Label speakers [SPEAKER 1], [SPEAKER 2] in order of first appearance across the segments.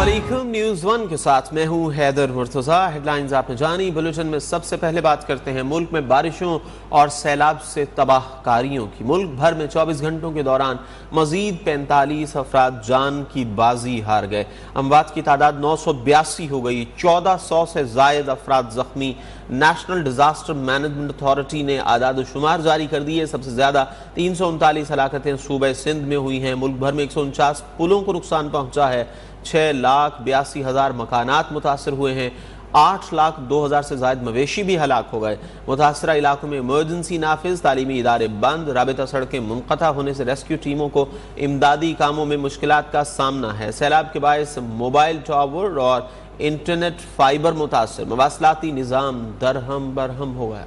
[SPEAKER 1] अस्सलामुअलैकुम, news one के साथ मैं हूं हैदर मुर्तज़ा। हेडलाइंस आपने जानी। बुलेटिन में सबसे पहले बात करते हैं मुल्क में बारिशों और सैलाब से तबाहकारियों की। मुल्क भर में 24 घंटों के दौरान मजीद 45 अफराद जान की बाजी हार गए। अमवात की तादाद 982 हो गई, 1400 से जायद अफराद जख्मी। नेशनल डिजास्टर मैनेजमेंट अथॉरिटी ने आदाद शुमार जारी कर दिए। सबसे ज्यादा 339 हलाकतें सूबे सिंध में हुई हैं। मुल्क भर में 149 पुलों को नुकसान पहुंचा है। 6,82,000 मकानात मुतासर हुए हैं। 8,02,000 से ज्यादा मवेशी भी हलाक हो गए। मुतासरा इलाकों में इमरजेंसी नाफिज, तालीमी इदारे बंद, राबिता सड़कें मुनक़ता होने से रेस्क्यू टीमों को इमदादी कामों में मुश्किलात का सामना है। सैलाब के बायस मोबाइल टावर और इंटरनेट फाइबर मुतासर, मवासलाती निज़ाम दरहम बरहम हो गया।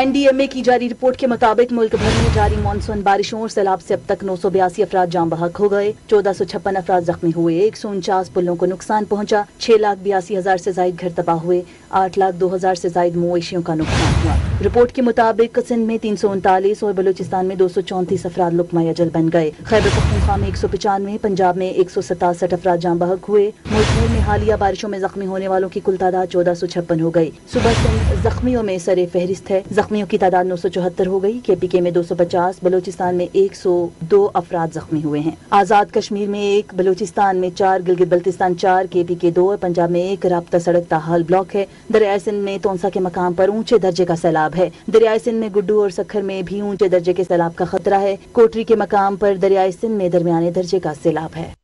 [SPEAKER 2] NDMA की जारी रिपोर्ट के मुताबिक मुल्क भर में जारी मानसून बारिशों और सैलाब से अब तक 982 अफराद जान बहक हो गए, 1456 अफराद जख्मी हुए, 149 पुलों को नुकसान पहुंचा, 6,82,000 से जायद घर तबाह हुए, 8,02,000 से जायद मवेशियों का नुकसान हुआ। रिपोर्ट के मुताबिक सिंध में 339 और बलूचिस्तान में 234 अफराद लुक़मा अजल बन गए। खैबर पख्तूनख्वा में 195, पंजाब में 167 अफराद जान बहक हुए। मुल्क भर में हालिया बारिशों में जख्मी होने वालों की कुल तादाद 1456 हो गई। सुबह सिंध जख्मियों में सरे फहरिस्त है। जख्मियों की तादाद 974 हो गई। KPK में 250, बलूचिस्तान में 102 अफराद जख्मी हुए हैं। आजाद कश्मीर में 1, बलूचिस्तान में 4, गिलगित बल्तिस्तान 4, KPK 2 और पंजाब में 1 राब्ता सड़क ताहाल ब्लॉक है। दरियाए सिंध में तौंसा के मकाम पर ऊंचे दर्जे का सैलाब है। दरियाए सिंध में गुड्डू और सखर में भी ऊंचे दर्जे के सैलाब का खतरा है। कोटरी के मकाम पर दरियाए सिंध में दरमियाने दर्जे का सैलाब है।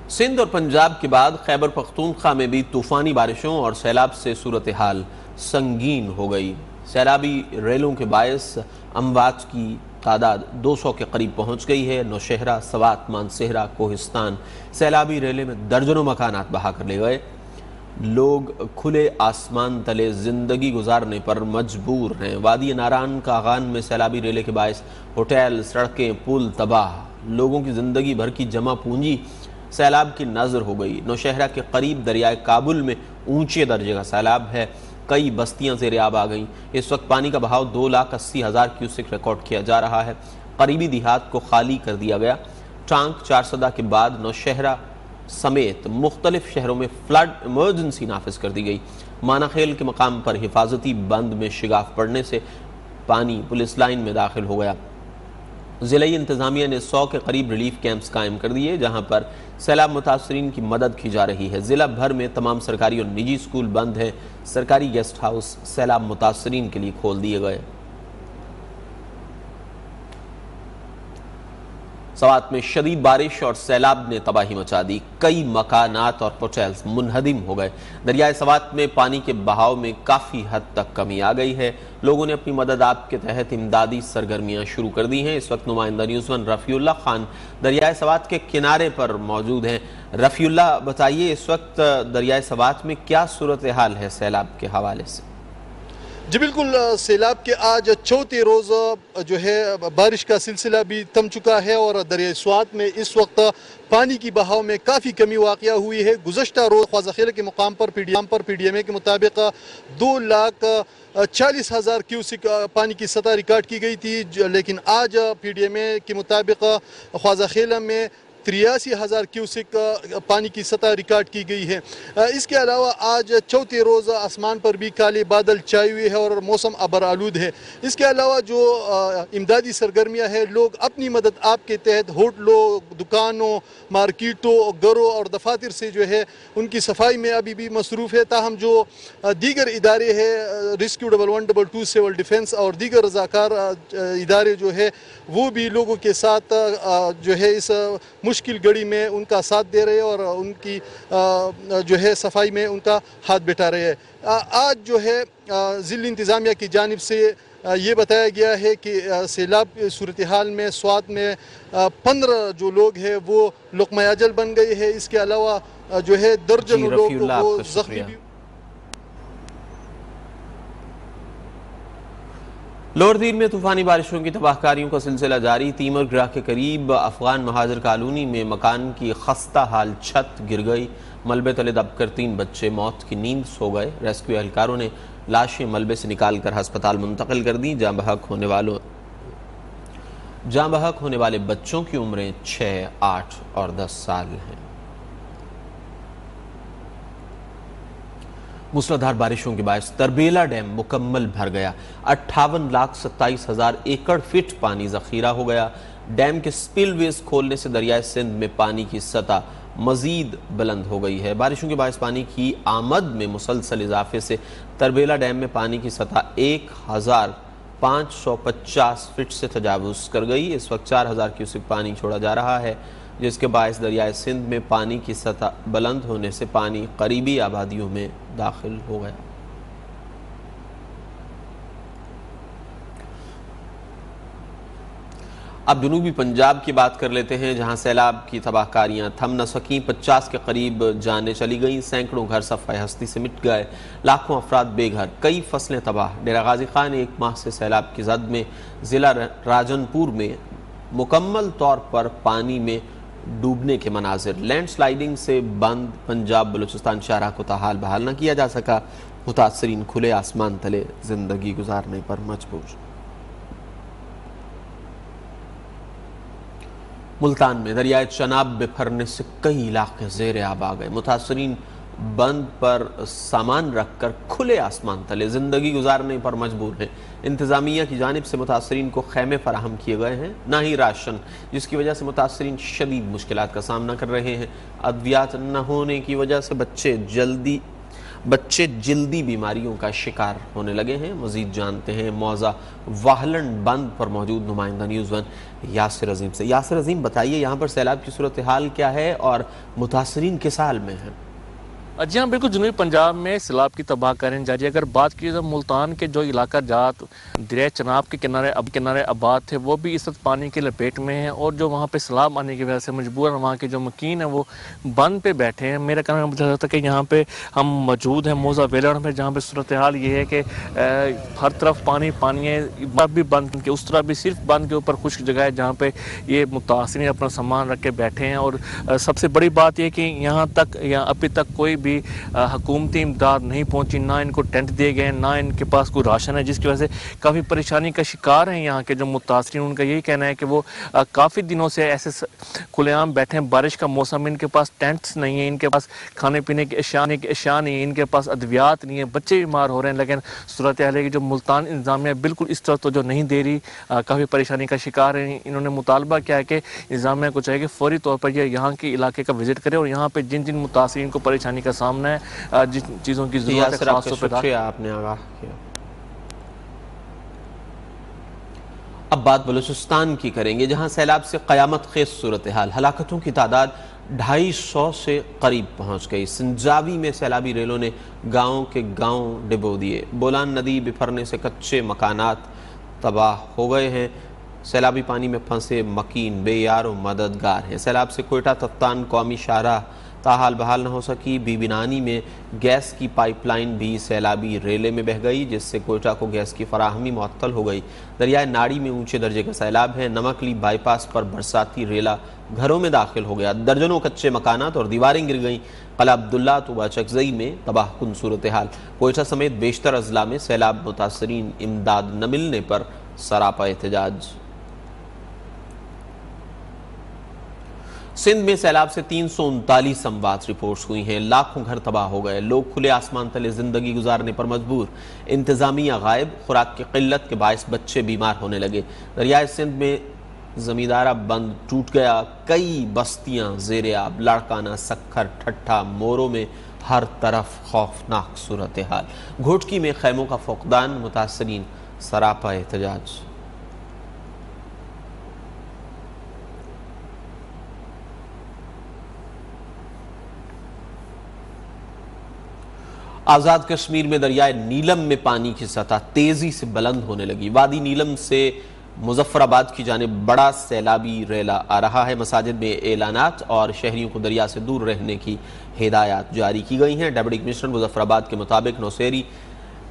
[SPEAKER 1] सिंध और पंजाब के बाद खैबर पख्तूनख्वा में भी तूफानी बारिशों और सैलाब से सूरत हाल संगीन हो गई। सैलाबी रेलों के बायस अमवात की तादाद 200 के करीब पहुंच गई है। नौशहरा, सवात, मानसेहरा, कोहिस्तान सैलाबी रेले में दर्जनों मकानात बहा कर ले गए। लोग खुले आसमान तले जिंदगी गुजारने पर मजबूर हैं। वादी नारान का आगान में सैलाबी रेले के बायस होटल, सड़कें, पुल तबाह। लोगों की जिंदगी भर की जमा पूंजी सैलाब की नजर हो गई। नौशहरा के करीब दरियाए काबुल में ऊंचे दर्जे का सैलाब है। कई बस्तियां ज़ेर-ए-आब आ गईं। इस वक्त पानी का बहाव 2,80,000 क्यूसेक रिकॉर्ड किया जा रहा है। करीबी देहात को खाली कर दिया गया। टांक, चारसदा के बाद नौशहरा समेत मुख्तलिफ शहरों में फ्लड इमरजेंसी नाफिज कर दी गई। मानाखेल के मकाम पर हिफाजती बंद में शिगाफ पड़ने से पानी पुलिस लाइन में दाखिल हो गया। ज़िला इंतज़ामिया ने 100 के करीब रिलीफ कैंप्स कायम कर दिए, जहां पर सैलाब मुतासरीन की मदद की जा रही है। ज़िला भर में तमाम सरकारी और निजी स्कूल बंद हैं। सरकारी गेस्ट हाउस सैलाब मुतासरीन के लिए खोल दिए गए। सवात में शदीद बारिश और सैलाब ने तबाही मचा दी। कई मकानात और होटल्स मुनहदिम हो गए। दरियाए सवात में पानी के बहाव में काफ़ी हद तक कमी आ गई है। लोगों ने अपनी मदद आप के तहत इमदादी सरगर्मियां शुरू कर दी हैं। इस वक्त नुमाइंदा न्यूज़ वन रफ़ीउल्लाह खान दरियाए सवात के किनारे पर मौजूद हैं। रफ़ीउल्लाह, बताइए इस वक्त दरियाए सवात में क्या सूरत हाल है सैलाब के हवाले से?
[SPEAKER 3] जी बिल्कुल, सैलाब के आज चौथे रोज़ जो है बारिश का सिलसिला भी थम चुका है और दरिया स्वात में इस वक्त पानी की बहाव में काफ़ी कमी वाक़या हुई है। गुज़श्ता रोज़ ख्वाज़ाखेल के मुकाम पर PDMA के मुताबिक 2,40,000 क्यूसिक पानी की सतह रिकॉर्ड की गई थी, लेकिन आज PDMA के मुताबिक ख्वाज़ाखेल में 83,000 क्यूसिक पानी की सतह रिकॉर्ड की गई है। इसके अलावा आज चौथे रोज़ आसमान पर भी काले बादल छाए हुए हैं और मौसम अबर आलूद है। इसके अलावा जो इमदादी सरगर्मियाँ हैं, लोग अपनी मदद आपके तहत होटलों, दुकानों, मार्केटों, घरों और दफातर से जो है उनकी सफाई में अभी भी मसरूफ़ है। ताहम जो दीगर इदारे हैं, रेस्क्यू 1122, सिविल डिफेंस और दीगर रज़ाकार इदारे जो है वो भी लोगों के साथ जो है इस मुश्किल घड़ी में उनका साथ दे रहे हैं और उनकी जो है सफाई में उनका हाथ बैठा रहे हैं। आज जो है ज़िला इंतज़ामिया की जानिब से ये बताया गया है कि सैलाब सूरत हाल में स्वात में 15 जो लोग हैं वो लुक़मा अजल बन गए हैं। इसके अलावा जो है दर्जनों लोग वो ज़ख्मी भी।
[SPEAKER 1] लोअर दीन में तूफानी बारिशों की तबाहकारियों का सिलसिला जारी। तीमर ग्राह के करीब अफगान महाजर कॉलोनी में मकान की खस्ता हाल छत गिर गई। मलबे तले दबकर 3 बच्चे मौत की नींद सो गए। रेस्क्यू एहलकारों ने लाशें मलबे से निकालकर हस्पताल मुंतकिल कर दी। जहां बहक होने वालों जाँ बहक होने वाले बच्चों की उम्रें 6, 8 और 10 साल हैं। मूसलाधार बारिशों के बायस तरबेला डैम मुकम्मल भर गया। 58,27,000 एकड़ फीट पानी जखीरा हो गया। डैम के स्पिलवेज खोलने से दरियाए सिंध में पानी की सतह मजीद बुलंद हो गई है। बारिशों के बायस पानी की आमद में मुसलसल इजाफे से तरबेला डैम में पानी की सतह 1,550 फीट से तजावुज़ कर गई। इस वक्त 4,000 क्यूसेक पानी छोड़ा जा रहा है, जिसके बायस दरियाए सिंध में पानी की सतह बुलंद होने से पानी करीबी आबादियों में दाखिल हो गया। अब जनूबी पंजाब की बात कर लेते हैं, जहां सैलाब की तबाहकारियां थम न सकीं। 50 के करीब जानें चली गईं, सैकड़ों घर सफ़ाए हस्ती से मिट गए, लाखों अफराद बेघर, कई फसलें तबाह। डेरा गाजी खान 1 माह से सैलाब की जद में। ज़िला राजनपुर में मुकम्मल तौर पर पानी में डूबने के मनाजिर। लैंडस्लाइडिंग से बंद पंजाब बलूचिस्तान शाहराह को ताहाल बहाल न किया जा सका। मुतासरीन खुले आसमान तले जिंदगी गुजारने पर मजबूर। मुल्तान में दरियाए चनाब बिफरने से कई इलाके ज़ेर आब आ गए। मुतासरीन बंद पर सामान रखकर खुले आसमान तले जिंदगी गुजारने पर मजबूर हैं। इंतज़ामिया की जानिब से मुतासरीन को खैमे फराहम किए गए हैं, ना ही राशन, जिसकी वजह से मुतासरीन शदीद मुश्किलात का सामना कर रहे हैं। अद्वियात न होने की वजह से बच्चे जल्दी बीमारियों का शिकार होने लगे हैं। मजीद जानते हैं मौजा वाहलन बंद पर मौजूद नुमाइंदा न्यूज़ 1 यासिर अजीम से। यासिर अजीम, बताइए यहाँ पर सैलाब की सूरत हाल क्या है और मुतासरीन किस हाल में हैं?
[SPEAKER 4] जी हाँ, बिल्कुल जनूबी पंजाब में सैलाब की तबाहकारियाँ जारी। अगर बात की तो मुल्तान के जो इलाका जात दरिया चनाब के किनारे आबाद थे, वो भी इस वक्त पानी की लपेट में हैं और जो वहाँ पे सैलाब आने की वजह से मजबूरन वहाँ के जो मकीन है वो बंद पे बैठे हैं। मेरा कहना मुझे लगता है कि यहाँ पे हम मौजूद हैं मौजा वेलण में, जहाँ पे सूरत हाल ये है कि हर तरफ पानी है। भी बंद के उस तरफ भी सिर्फ बंद के ऊपर खुश्क जगह है जहाँ पे ये मुतासिरीन अपना सामान रख के बैठे हैं। और सबसे बड़ी बात यह कि यहाँ तक या अभी तक कोई भी हुकूमती इमदाद नहीं पहुंची, ना इनको टेंट दिए गए, ना इनके पास कोई राशन है, जिसकी वजह से काफ़ी परेशानी का शिकार हैं यहाँ के जो मुतासरीन। उनका यही कहना है कि वो काफ़ी दिनों से ऐसे खुलेआम बैठे हैं। बारिश का मौसम, इनके पास टेंट्स नहीं है, इनके पास खाने पीने के अशिया नहीं है, इनके पास अद्वियात नहीं है, बच्चे बीमार हो रहे हैं। लेकिन सूरत हाल है कि जो मुल्तान इंतजामिया बिल्कुल इस तरह तो जो नहीं दे रही, काफ़ी परेशानी का शिकार है। इन्होंने मुतालबा किया है कि इंतजामिया को चाहिए कि फौरी तौर पर यह यहाँ के इलाके का विजिट करे और यहाँ पर जिन जिन मुतासरीन को परेशानी का सामना है, जिन चीज़ों की ज़रूरत है, खास तौर पर
[SPEAKER 1] आपने आगाह किया। अब बात बलूचिस्तान की करेंगे, जहां सैलाब से क़यामत खेज सूरत हाल। हलाकतों की तादाद 250 से करीब पहुंच गई। संजावी में सैलाबी रेलों ने गाँव के गाँव डिबो दिए। बोलान नदी बिफरने से कच्चे मकानात तबाह हो गए हैं। सैलाबी पानी में फंसे मकीन बेयार और मददगार हैं। सैलाब से कोयटा तफ्तान कौमी शाहराह ताहाल बहाल न हो सकी। बीबीनानी में गैस की पाइपलाइन भी सैलाबी रेले में बह गई, जिससे कोयटा को गैस की फराहमी मुअत्तल हो गई। दरियाए नाड़ी में ऊंचे दर्जे का सैलाब है। नमकली बाईपास पर बरसाती रेला घरों में दाखिल हो गया। दर्जनों कच्चे मकानात और दीवारें गिर गईं। कला अब्दुल्ला तुबा चकजई में तबाहकुन सूरत हाल। कोयटा समेत बेशतर अजला में सैलाब मुतासरीन इमदाद न मिलने पर सरापा एहतजाज। सिंध में सैलाब से 339 अमवात रिपोर्ट्स हुई हैं। लाखों घर तबाह हो गए। लोग खुले आसमान तले जिंदगी गुजारने पर मजबूर। इंतजामिया गायब। खुराक की किल्लत के बायस बच्चे बीमार होने लगे। दरियाए सिंध में जमींदारा बंद टूट गया। कई बस्तियां ज़ेर आब। लाड़काना, सक्खर, ठट्ठा, मोरों में हर तरफ खौफनाक सूरत हाल। घोटकी में खैमों का फुकदान। मुतासरीन सरापा एहतजाज। आज़ाद कश्मीर में दरियाए नीलम में पानी की सतह तेजी से बुलंद होने लगी। वादी नीलम से मुजफ्फराबाद की जानिब बड़ा सैलाबी रेला आ रहा है। मसाजिद में एलानात और शहरियों को दरिया से दूर रहने की हिदायत जारी की गई हैं। डिप्टी कमिश्नर मुजफ्फराबाद के मुताबिक नौसेरी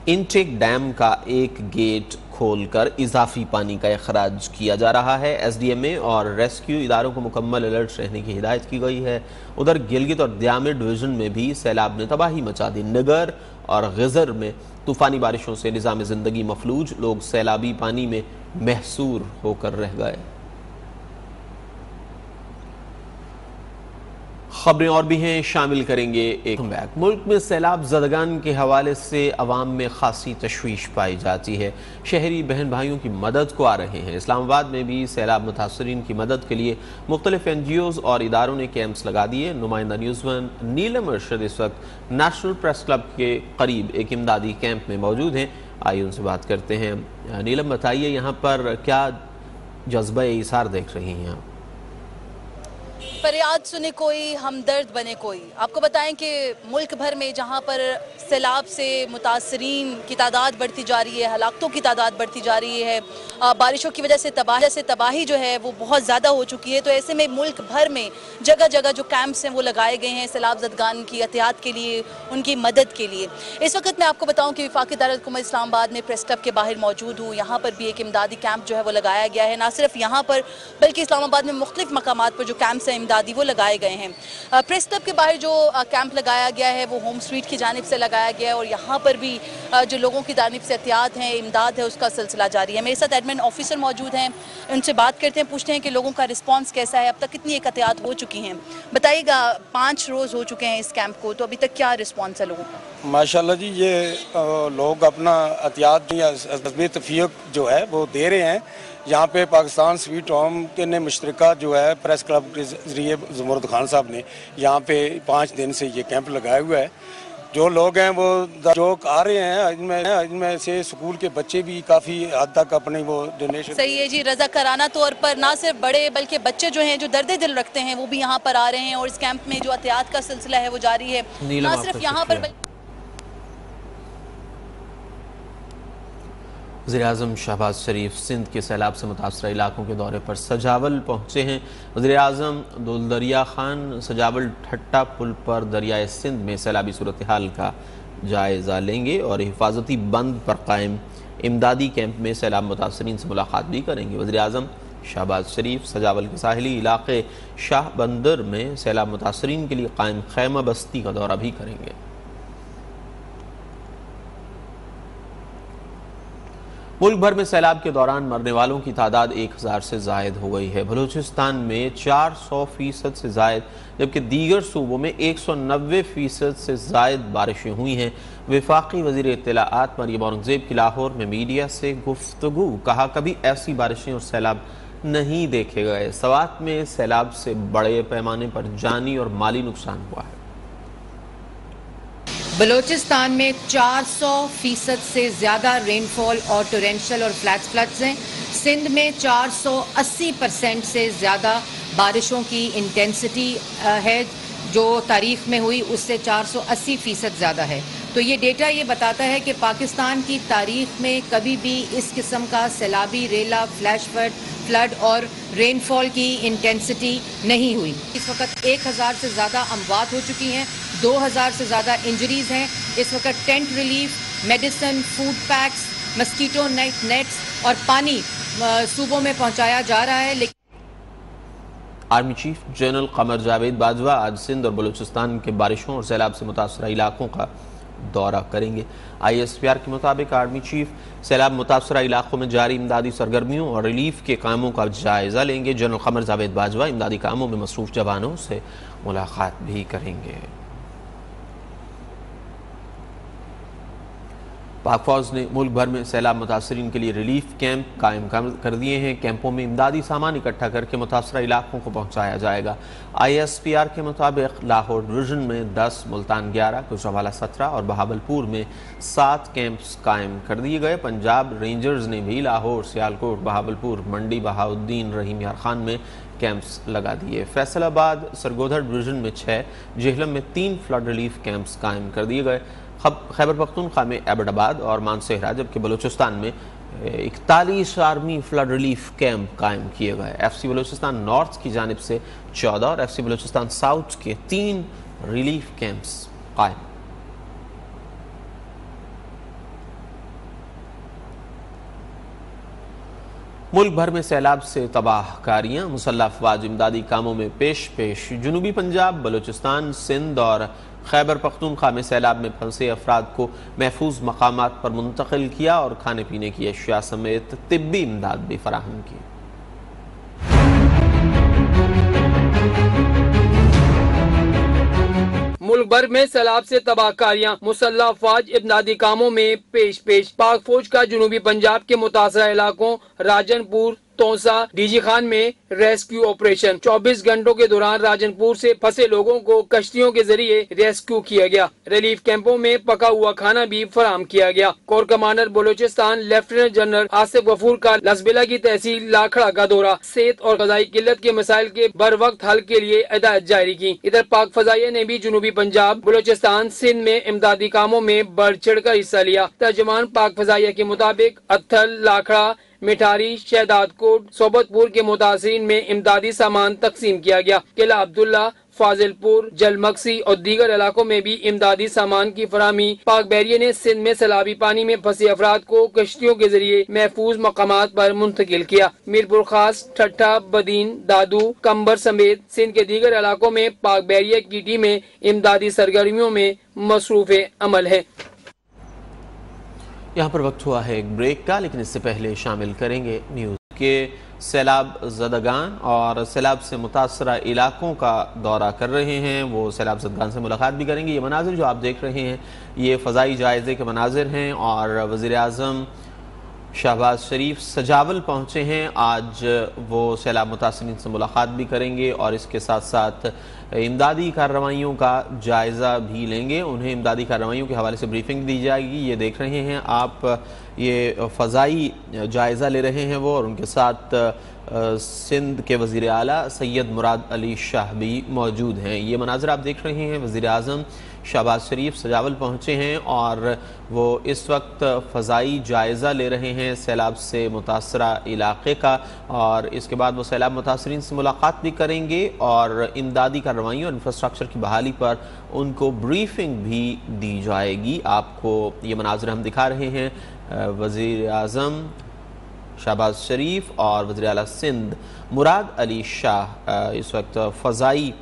[SPEAKER 1] इनटेक डैम का एक गेट खोलकर इजाफी पानी का अखराज किया जा रहा है। SDMA और रेस्क्यू इदारों को मुकम्मल अलर्ट रहने की हिदायत की गई है। उधर गिलगित और द्यामिर डिवीजन में भी सैलाब ने तबाही मचा दी। नगर और गजर में तूफानी बारिशों से निज़ाम ज़िंदगी मफलूज। लोग सैलाबी पानी में महसूर होकर रह गए। खबरें और भी हैं, शामिल करेंगे एक बैक। मुल्क में सैलाब ज़दगान के हवाले से अवाम में खासी तशवीश पाई जाती है। शहरी बहन भाइयों की मदद को आ रहे हैं। इस्लामाबाद में भी सैलाब मुतासरीन की मदद के लिए मुख्तलिफ NGOs और इदारों ने कैंप्स लगा दिए। नुमाइंदा न्यूज़1 नीलम अरशद इस वक्त नेशनल प्रेस क्लब के करीब एक इमदादी कैंप में मौजूद हैं। आइए उनसे बात करते हैं। नीलम, बताइए यहाँ पर क्या जज्बा इसार देख रही हैं आप?
[SPEAKER 2] फरियाद सुने कोई, हमदर्द बने कोई। आपको बताएं कि मुल्क भर में जहां पर सैलाब से मुतासरीन की तादाद बढ़ती जा रही है, हलाकतों की तादाद बढ़ती जा रही है, बारिशों की वजह से तबाही जो है वो बहुत ज़्यादा हो चुकी है। तो ऐसे में मुल्क भर में जगह जगह जो कैंप्स हैं वो लगाए गए हैं सैलाब ज़दगान की एहतियात के लिए, उनकी मदद के लिए। इस वक्त मैं आपको बताऊँ कि वफाकी दारुल इस्लामाबाद में प्रेस क्लब के बाहर मौजूद हूँ। यहाँ पर भी एक इमदादी कैंप जो है वो लगाया गया है। ना सिर्फ यहाँ पर बल्कि इस्लामाबाद में मुख्तलिफ मकामात पर जो कैंप्स हैं इमदादी वो लगाए गए हैं। प्रेस क्लब के बाहर जो कैंप लगाया गया है वो होम स्ट्रीट की जानिब से लगाया गया है और यहाँ पर भी जो लोगों की जानिब से एहतियात हैं, इमदाद है, उसका सिलसिला जारी है। मेरे साथ एडमिन ऑफिसर मौजूद हैं, उनसे बात करते हैं, पूछते हैं कि लोगों का रिस्पांस कैसा है, अब तक कितनी एक एहतियात हो चुकी हैं। बताइएगा, 5 रोज़ हो चुके हैं इस कैंप को, तो अभी तक क्या रिस्पांस है लोगों का?
[SPEAKER 5] माशाल्लाह जी, ये लोग अपना एहतियात या तफीक जो है वो दे रहे हैं। यहाँ पे पाकिस्तान स्वीट होम के ने मुश्तरका जो है प्रेस क्लब के ज़रिए ज़ुमरद खान साहब ने यहाँ पे 5 दिन से ये कैंप लगाया हुआ है। जो लोग हैं वो जो आ रहे हैं, इनमें से स्कूल के बच्चे भी काफ़ी हद तक अपने वो डोनेशन।
[SPEAKER 2] सही है जी, रज़ाकाराना तौर पर ना सिर्फ बड़े बल्कि बच्चे जो हैं जो दर्द दिल रखते हैं वो भी यहाँ पर आ रहे हैं और इस कैंप में जो एहतियात का सिलसिला है वो जारी है। ना सिर्फ यहाँ पर
[SPEAKER 1] वज़ीर-ए-आज़म शहबाज शरीफ सिंध के सैलाब से मुतासरा इलाकों के दौरे पर सजावल पहुँचे हैं। वज़ीर-ए-आज़म दुलदरिया खान सजावल ठट्टा पुल पर दरियाए सिंध में सैलाबी सूरत हाल का जायज़ा लेंगे और हिफाजती बंद पर कायम इमदादी कैंप में सैलाब मुतासरीन से मुलाकात भी करेंगे। वज़ीर-ए-आज़म शहबाज शरीफ सजावल के साहिली इलाके शाह बंदर में सैलाब मुतासरीन के लिए कायम खैमा बस्ती का दौरा भी करेंगे। मुल्क भर में सैलाब के दौरान मरने वालों की तादाद 1000 से जायद हो गई है। बलूचिस्तान में 400% से जायद, जबकि दीगर सूबों में 190% से जायद बारिशें हुई हैं। वफाकी वज़ीर इत्तलाआत मरियम औरंगज़ेब की लाहौर में मीडिया से गुफ्तगू, कहा कभी ऐसी बारिशें और सैलाब नहीं देखे गए। सवात में सैलाब से बड़े पैमाने पर जानी और माली नुकसान हुआ है।
[SPEAKER 6] बलूचिस्तान में 400% से ज़्यादा रेनफॉल और टोरेंशियल और फ्लैश फ्लड्स हैं। सिंध में 480% से ज़्यादा बारिशों की इंटेंसिटी है, जो तारीख में हुई उससे 480% ज़्यादा है। तो ये डेटा ये बताता है कि पाकिस्तान की तारीख में कभी भी इस किस्म का सैलाबी रेला, फ्लैश फ्लड और रेनफॉल की इंटेंसिटी नहीं हुई। इस वक्त 1000 से ज़्यादा अमवात हो चुकी हैं, 2000 से ज़्यादा इंजरीज हैं। इस वक्त tent relief, medicine, food PACS, mosquito nets और पानी सूबों में पहुंचाया जा रहा है। लेकिन
[SPEAKER 1] army chief general Qamar Javed Bajwa आज सिंध और बलूचिस्तान के बारिशों और सैलाब से मुतासरा इलाकों का दौरा करेंगे। ISPR के मुताबिक आर्मी चीफ सैलाब मुतासरा इलाकों में जारी इमदादी सरगर्मियों और रिलीफ के कामों का जायजा लेंगे। जनरल कमर जावेद बाजवा इमदादी कामों में मसरूफ जवानों से मुलाकात भी करेंगे। पाक फौज ने मुल्क भर में सैलाब मुतासरीन के लिए रिलीफ कैंप कायम कर दिए हैं। कैंपों में इमदादी सामान इकट्ठा करके मुतासरा इलाकों को पहुँचाया जाएगा। ISPR के मुताबिक लाहौर डिवीज़न में 10, मुल्तान 11, गुजरांवाला 17 और बहावलपुर में 7 कैंप्स कायम कर दिए गए। पंजाब रेंजर्स ने भी लाहौर, सियालकोट, बहावलपुर, मंडी, बहाउद्दीन, रहीम यार खान में कैंप्स लगा दिए। फैसलाबाद सरगोधा डिवीज़न में 6, जेहलम में 3 फ्लड रिलीफ कैंप्स कायम कर दिए गए। खैबर पख्तूनख्वा में एबटाबाद और मानसेहरा, जबकि बलूचिस्तान में 41 आर्मी फ्लड रिलीफ कैंप कायम किए गए। FC बलूचिस्तान नॉर्थ की जानिब से 14 और FC बलूचिस्तान साउथ के 3 रिलीफ कैंप्स कायम। मुल्क भर में सैलाब से तबाहकारियां, मुसल्लह अफवाज इमदादी कामों में पेश। जनूबी पंजाब, बलूचिस्तान, सिंध और खैबर पख्तूनख्वा में सैलाब में फंसे अफराद को महफूज मकामात पर मुंतकिल किया और खाने पीने की अशिया समेत तिब्बी इमदाद भी फराहम की।
[SPEAKER 7] मुल्क भर में सैलाब से तबाहकारियां, मुसल्लह अफवाज इमदादी कामों में पेश। पाक फौज का जनूबी पंजाब के मुतासरा इलाकों राजनपुर, तोसा, डीजी खान में रेस्क्यू ऑपरेशन। 24 घंटों के दौरान राजनपुर से फंसे लोगों को कश्तियों के जरिए रेस्क्यू किया गया। रिलीफ कैंपों में पका हुआ खाना भी फराहम किया गया। Core commander Balochistan lieutenant general Asif Ghafoor का लसबेला की तहसील लाखड़ा का दौरा, सेहत और ग़िज़ाई किल्लत के मसाइल के बर वक्त हल के लिए हिदायत जारी की। इधर पाक फजाइया ने भी जनूबी पंजाब, बलोचिस्तान, सिंध में इमदादी कामों में बढ़ चढ़ कर हिस्सा लिया। तर्जुमान पाक फजाइया के मुताबिक अत्थल, लाखड़ा, मिठारी, शहदादकोट, सोबतपुर के मुतासिरीन में इमदादी सामान तकसीम किया गया। किला अब्दुल्ला, फाजिलपुर, जलमक्सी और दीगर इलाकों में भी इमदादी सामान की फराहमी। पाक बैरिये ने सिंध में सैलाबी पानी में फंसे अफराद को कश्तियों के जरिए महफूज मकामात पर मुंतकिल किया। मीरपुर खास, ठट्ठा, बदीन, दादू, कंबर समेत सिंध के दीगर इलाकों में पाक बैरिये की टीमें इमदादी सरगर्मियों में मसरूफ अमल है।
[SPEAKER 1] यहाँ पर वक्त हुआ है एक ब्रेक का, लेकिन इससे पहले शामिल करेंगे न्यूज़ के सैलाब ज़दगान और सैलाब से मुतासरा इलाकों का दौरा कर रहे हैं। वो सैलाब ज़दगान से मुलाकात भी करेंगे। ये मनाजिर जो आप देख रहे हैं ये फ़ज़ाई जायज़े के मनाजिर हैं और वज़ीर आज़म शहबाज शरीफ सजावल पहुँचे हैं। आज वो सैलाब मुतासरीन से मुलाकात भी करेंगे और इसके साथ साथ इमदादी कार्रवाइयों का जायज़ा भी लेंगे। उन्हें इमदादी कार्रवाइयों के हवाले से ब्रीफिंग दी जाएगी। ये देख रहे हैं आप, ये फ़ज़ाई जायज़ा ले रहे हैं वो, और उनके साथ सिंध के वज़ीर आला सैयद मुराद अली शाह भी मौजूद हैं। ये मनाज़र आप देख रहे हैं, वज़ीर आज़म शहबाज शरीफ सजावल पहुँचे हैं और वो इस वक्त फ़ज़ाई जायज़ा ले रहे हैं सैलाब से मुतासरा इलाक़े का, और इसके बाद वो सैलाब मुतासरीन से मुलाकात भी करेंगे और इमदादी कार्रवाइयों और इंफ्रास्ट्रक्चर की बहाली पर उनको ब्रीफिंग भी दी जाएगी। आपको ये मनाज़र हम दिखा रहे हैं, वज़ीर आज़म शहबाज शरीफ और वज़ीर आला सिंध मुराद अली शाह इस वक्त फ़ज़ाई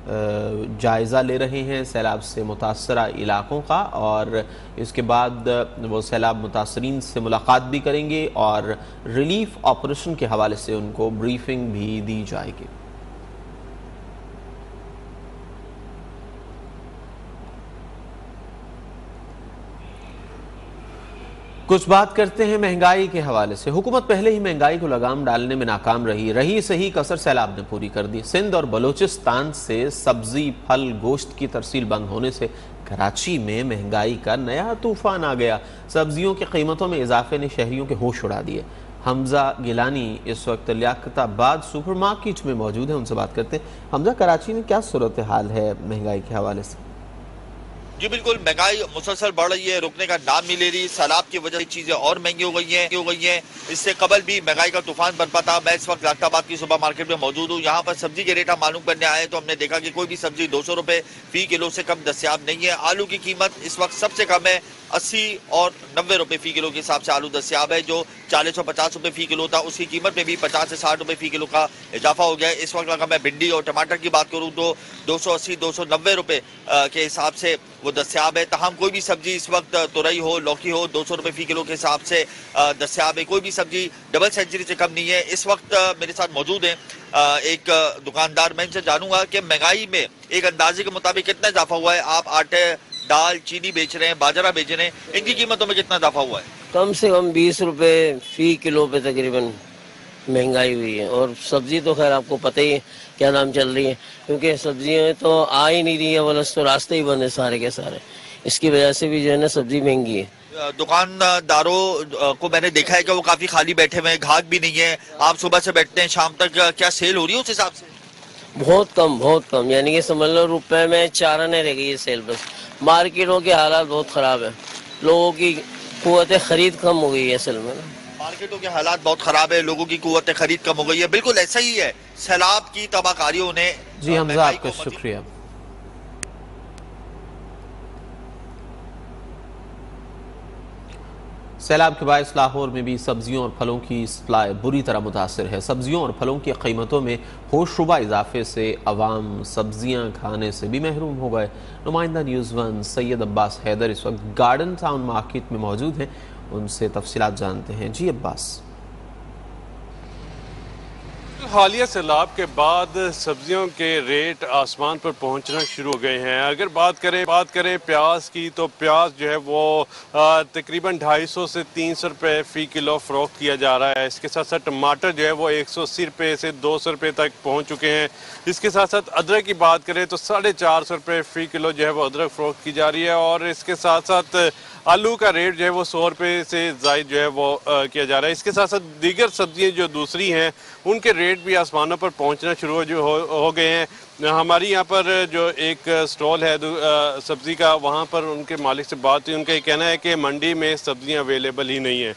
[SPEAKER 1] जायज़ा ले रहे हैं सैलाब से मुतासरा इलाक़ों का, और इसके बाद वो सैलाब मुतासरीन से मुलाकात भी करेंगे और रिलीफ़ ऑपरेशन के हवाले से उनको ब्रीफिंग भी दी जाएगी। कुछ बात करते हैं महंगाई के हवाले से। हुकूमत पहले ही महंगाई को लगाम डालने में नाकाम रही सही कसर सैलाब ने पूरी कर दी। सिंध और बलोचिस्तान से सब्जी, फल, गोश्त की तरसील बंद होने से कराची में महंगाई का नया तूफान आ गया। सब्जियों की कीमतों में इजाफे ने शहरियों के होश उड़ा दिए। हमजा गिलानी इस वक्त लियाकताबाद सुपर मार्केट में मौजूद है, उनसे बात करते हैं। हमजा, कराची में क्या सूरत हाल है महंगाई के हवाले से?
[SPEAKER 8] जी बिल्कुल, महंगाई मुसलसल बढ़ रही है, रुकने का नाम नहीं ले रही। सैलाब की वजह से चीजें और महंगी हो गई हैं। इससे कबल भी महंगाई का तूफान बरपा था। मैं इस वक्त लाखताबाद की सुपर मार्केट में मौजूद हूँ। यहाँ पर सब्जी के रेट हम मालूम करने आए तो हमने देखा कि कोई भी सब्जी 200 रुपए फी किलो से कम दस्तियाब नहीं है। आलू की कीमत इस वक्त सबसे कम है, 80 और 90 रुपए फी किलो के हिसाब से आलू दस्तियाब है। जो 40 और 50 रुपए फी किलो था उसकी कीमत में भी 50 से 60 रुपए फी किलो का इजाफा हो गया है। इस वक्त अगर मैं भिंडी और टमाटर की बात करूं तो 280 290 रुपए के हिसाब से वो दस्तियाब है। तमाम कोई भी सब्जी इस वक्त तुरई हो, लौकी हो, 200 रुपए फी किलो के हिसाब से दस्तियाब है। कोई भी सब्जी डबल सेंचुरी से कम नहीं है। इस वक्त मेरे साथ मौजूद है एक दुकानदार। मैं इनसे जानूंगा कि महंगाई में एक अंदाजे के मुताबिक कितना इजाफा हुआ है। आप आटे, दाल, चीनी बेच रहे हैं, बाजरा बेच रहे हैं, इनकी कीमतों में कितना इजाफा हुआ है?
[SPEAKER 9] कम से कम 20 रुपए फी किलो पे तकरीबन महंगाई हुई है। और सब्जी तो खैर आपको पता ही है क्या नाम चल रही है, क्योंकि सब्जियां तो आ ही नहीं रही है, वरस तो रास्ते ही बंद है सारे के सारे। इसकी वजह से भी जो है ना सब्जी महंगी है।
[SPEAKER 8] दुकानदारों को मैंने देखा है कि वो काफी खाली बैठे हुए हैं, ग्राहक भी नहीं है। आप सुबह से बैठते हैं शाम तक, क्या सेल हो रही है उस हिसाब से?
[SPEAKER 9] बहुत कम, यानी कि समझ लो रुपए में 4 आने रह गई है सेल। बस मार्केटों के हालात बहुत खराब है, लोगों की कुव्वत खरीद कम हो गई है असल में।
[SPEAKER 8] मार्केटों के हालात बहुत खराब है, लोगों की कुव्वत खरीद कम हो गई है। बिल्कुल ऐसा ही है, सैलाब की तबाहकारियों ने।
[SPEAKER 1] जी हमजा, आपका शुक्रिया। सैलाब के बायस लाहौर में भी सब्जियों और फलों की सप्लाई बुरी तरह मुतासर है। सब्जियों और फलों की कीमतों में होशरुबा इजाफे से अवाम सब्जियां खाने से भी महरूम हो गए। नुमाइंदा न्यूज़ 1 सैयद अब्बास हैदर इस वक्त गार्डन टाउन मार्केट में मौजूद हैं, उनसे तफसीलात जानते हैं। जी अब्बास।
[SPEAKER 10] हालिया सैलाब के बाद सब्जियों के रेट आसमान पर पहुंचना शुरू हो गए हैं। अगर बात करें प्याज की, तो प्याज जो है वो तकरीबन 250 से 300 रुपये फ़ी किलो फ़रोख्त किया जा रहा है। इसके साथ साथ टमाटर जो है वो 180 रुपये से 200 रुपये तक पहुंच चुके हैं। इसके साथ साथ अदरक की बात करें तो 450 रुपये फ़ी किलो जो है वो अदरक फ़रोख्त की जा रही है। और इसके साथ साथ आलू का रेट जो है वो 100 रुपये से ज़ायद जो है वो किया जा रहा है। इसके साथ साथ दीगर सब्जियाँ जो दूसरी हैं उनके रेट भी आसमानों पर पहुंचना शुरू हो गए हैं। हमारी यहाँ पर जो एक स्टॉल है सब्ज़ी का, वहाँ पर उनके मालिक से बात हुई। उनका ये कहना है कि मंडी में सब्जियाँ अवेलेबल ही नहीं है,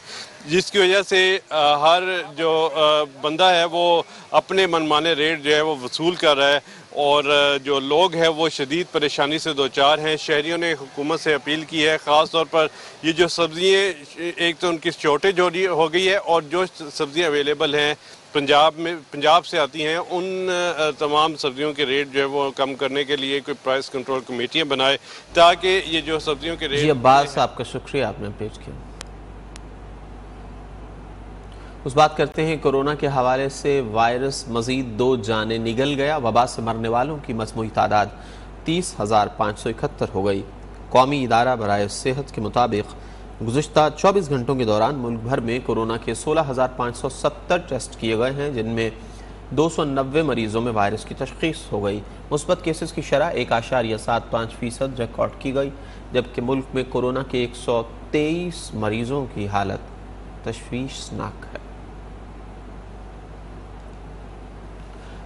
[SPEAKER 10] जिसकी वजह से हर जो बंदा है वो अपने मनमाने रेट जो है वो वसूल कर रहा है और जो लोग हैं वो शदीद परेशानी से दो चार हैं। शहरियों ने हुकूमत से अपील की है, ख़ास तौर पर ये जो सब्ज़ियाँ, एक तो उनकी शॉर्टेज हो गई है और जो सब्ज़ियाँ अवेलेबल हैं पंजाब से आती हैं, उन तमाम सब्जियों के रेट जो है वो कम करने के लिए कोई प्राइस कंट्रोल कमेटियाँ बनाए ताकि ये जो सब्जियों के रेट।
[SPEAKER 1] जी अब्बास, आपका शुक्रिया, आपने पेश किया। उस बात करते हैं कोरोना के हवाले से। वायरस मजीद 2 जानें निगल गया। वबा से मरने वालों की मजमूई तादाद 30,571 हो गई। कौमी इदारा बराए सेहत के मुताबिक गुज़िश्ता 24 घंटों के दौरान मुल्क भर में कोरोना के 16,570 टेस्ट किए गए हैं, जिनमें 290 मरीजों में वायरस की तशख़ीस हो गई। मुस्बत केसेस की शरह 1.75% रिकॉर्ड की गई, जबकि मुल्क में कोरोना के 123 मरीजों की हालत तशवीशनाक है।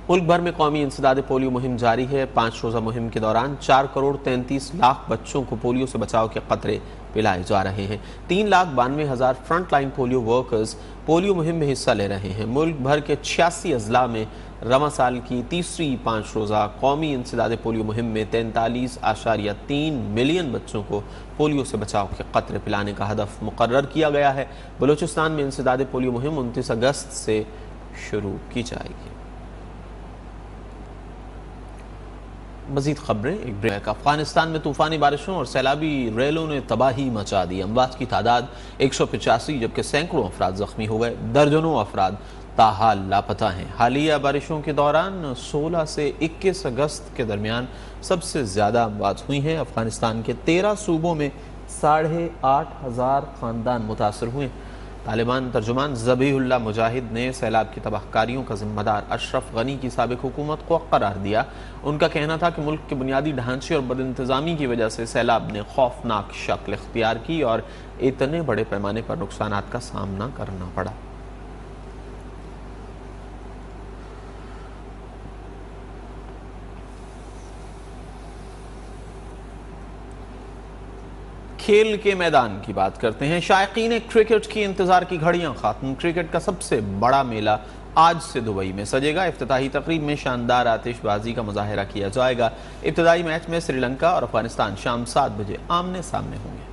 [SPEAKER 1] मुल्क भर में कौमी इंसदाद पोलियो मुहिम जारी है। 5 रोज़ा मुहिम के दौरान 4,33,00,000 बच्चों को पोलियो से बचाव के कतरे पिलाए जा रहे हैं। 3,92,000 front line polio workers polio मुहिम में हिस्सा ले रहे हैं। मुल्क भर के 86 अजला में रवा साल की तीसरी 5 रोज़ा कौमी इंसदाद पोलियो मुहिम में 43.3 मिलियन बच्चों को पोलियो से बचाव के कतरे पिलाने का हदफ मुकर्रर किया गया है। बलूचिस्तान में इंसदाद पोलियो मुहिम 29 अगस्त से शुरू की जाएगी। मजीद खबरें एक ब्रेक। अफगानिस्तान में तूफानी बारिशों और सैलाबी रेलों ने तबाही मचा दी। अमवात की तादाद 185, जबकि सैकड़ों अफराद जख्मी हो गए। दर्जनों अफराद ताहाल लापता हैं। हालिया बारिशों के दौरान 16 से 21 अगस्त के दरमियान सबसे ज़्यादा अमवात हुई हैं। अफगानिस्तान के 13 सूबों में 8,500 ख़ानदान मुतासर हुए। तालिबान तर्जुमान ज़बीहुल्लाह मुजाहिद ने सैलाब की तबाहकारियों का जिम्मेदार अशरफ गनी की साबिक हुकूमत को करार दिया। उनका कहना था कि मुल्क के बुनियादी ढांचे और बदइंतज़ामी की वजह से सैलाब ने खौफनाक शक्ल इख्तियार की और इतने बड़े पैमाने पर नुकसानात का सामना करना पड़ा। खेल के मैदान की बात करते हैं। शायकीन क्रिकेट की इंतजार की घड़ियां खत्म। क्रिकेट का सबसे बड़ा मेला आज से दुबई में सजेगा। इफ्तिताही तकरीब में शानदार आतिशबाजी का मुजाहिरा किया जाएगा। इब्तदाई मैच में श्रीलंका और अफगानिस्तान शाम 7 बजे आमने सामने होंगे।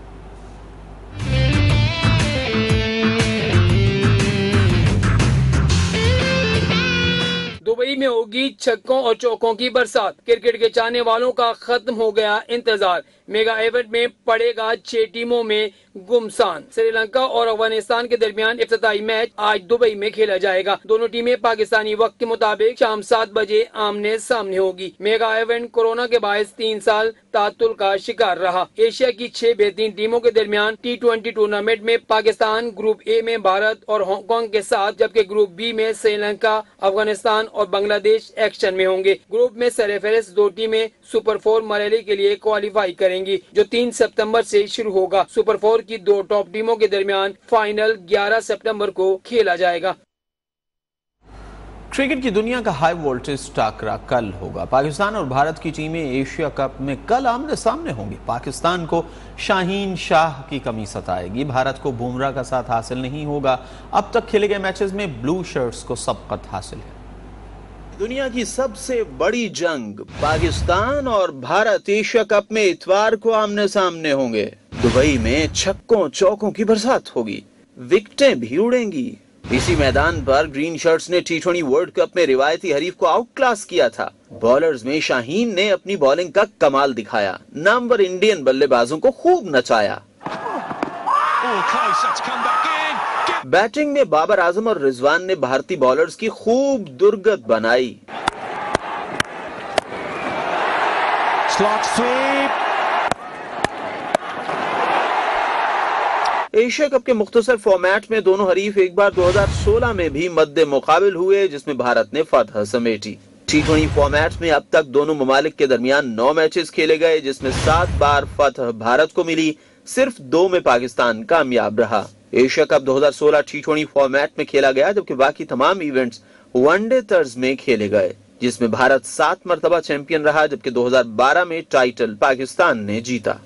[SPEAKER 7] दुबई में होगी छक्कों और चौकों की बरसात। क्रिकेट के चाहने वालों का खत्म हो गया इंतजार। मेगा इवेंट में पड़ेगा 6 टीमों में गुमसान। श्रीलंका और अफगानिस्तान के दरमियान इफ्तिताई मैच आज दुबई में खेला जाएगा। दोनों टीमें पाकिस्तानी वक्त के मुताबिक शाम 7 बजे आमने सामने होगी। मेगा इवेंट कोरोना के बायस 3 साल तातुल का शिकार रहा। एशिया की 6 बेहतरीन टीमों के दरमियान T20 टूर्नामेंट में पाकिस्तान ग्रुप ए में भारत और हांगकांग के साथ, जबकि ग्रुप बी में श्रीलंका, अफगानिस्तान और बांग्लादेश एक्शन में होंगे। ग्रुप में सरफहरिस्त 2 टीमें सुपर 4 मरहले के लिए क्वालिफाई करेंगी, जो 3 सितंबर से शुरू होगा। सुपर 4 की 2 टॉप टीमों के दरमियान फाइनल 11 सितंबर को खेला जाएगा।
[SPEAKER 1] क्रिकेट की दुनिया का हाई वोल्टेज टाकरा कल होगा। पाकिस्तान और भारत की टीमें एशिया कप में कल आमने सामने होंगी। पाकिस्तान को शाहीन शाह की कमी सताएगी। भारत को बुमराह का साथ हासिल नहीं होगा। अब तक खेले गए मैचेस में ब्लू शर्ट्स को सबकत हासिल है।
[SPEAKER 11] दुनिया की सबसे बड़ी जंग पाकिस्तान और भारत एशिया कप में इतवार को आमने सामने होंगे। दुबई में छक्कों चौकों की बरसात होगी, विकेटें भी उड़ेंगी। इसी मैदान पर ग्रीन शर्ट्स ने T20 वर्ल्ड कप में रिवायती हरीफ को आउट क्लास किया था। बॉलर्स में शाहीन ने अपनी बॉलिंग का कमाल दिखाया। नामवर इंडियन बल्लेबाजों को खूब नचाया। बैटिंग में बाबर आजम और रिजवान ने भारतीय बॉलर्स की खूब दुर्गत बनाई।
[SPEAKER 12] Slot SVEEP.
[SPEAKER 11] एशिया कप के मुख्तसर फॉर्मेट में दोनों हरीफ एक बार 2016 में भी मद्दे मुकाबिल हुए, जिसमें भारत ने फतह समेटी। T20 फॉर्मेट में अब तक दोनों ममालिक के दरमियान 9 मैचेस खेले गए, जिसमें 7 बार फतह भारत को मिली, सिर्फ 2 में पाकिस्तान कामयाब रहा। एशिया कप 2016 T20 फॉर्मेट में खेला गया, जबकि बाकी तमाम इवेंट्स वनडे तर्ज में खेले गए, जिसमें भारत 7 मरतबा चैंपियन रहा, जबकि 2012 में टाइटल पाकिस्तान ने जीता।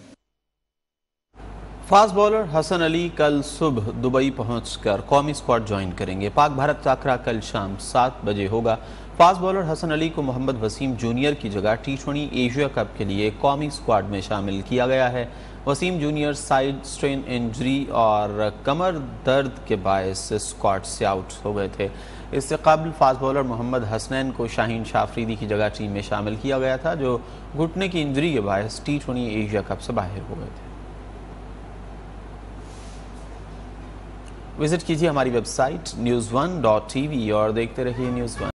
[SPEAKER 1] फास्ट बॉलर हसन अली कल सुबह दुबई पहुंचकर कौमी स्क्वाड ज्वाइन करेंगे। पाक भारत टाकरा कल शाम 7 बजे होगा। फास्ट बॉलर हसन अली को मोहम्मद वसीम जूनियर की जगह T20 एशिया कप के लिए कौमी स्क्वाड में शामिल किया गया है। Wasim junior side strain injury और कमर दर्द के बायस स्क्वाड से आउट हो गए थे। इससे कबल फास्ट बॉलर मोहम्मद हसनैन को शाहीन शाफरीदी की जगह टीम में शामिल किया गया था, जो घुटने की इंजरी के बायस T20 एशिया कप से बाहर हो गए थे। विजिट कीजिए हमारी वेबसाइट news1.tv और देखते रहिए News1।